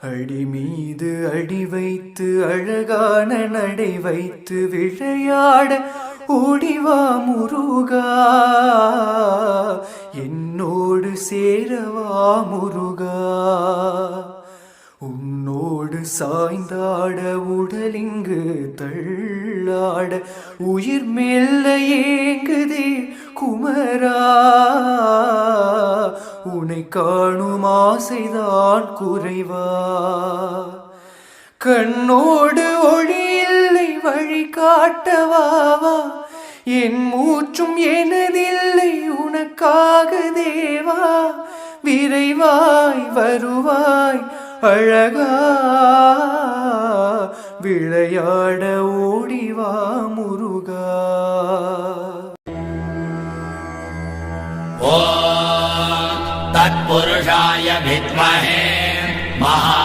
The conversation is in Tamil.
அடி மீது அடி வைத்து அழகான நடை வைத்து விளையாட ஓடிவா முருகா, என்னோடு சேரவா முருகா. உன்னோடு சாய்ந்தாட உடலிங்கு தள்ளாட உயிர் மெல்ல ஏங்குதே குமரா, உன்னை காணும் ஆசைதான் குறைவா. கண்ணோடு ஒளி இல்லை வழி காட்டவாவா, என் மூச்சும் எனதில்லை உனக்காக தேவா. விரைவாய் வருவாய் அழகா, விளையாட ஓடிவா முருகா. ஓம் தத்புருஷாய வித்மஹே மகா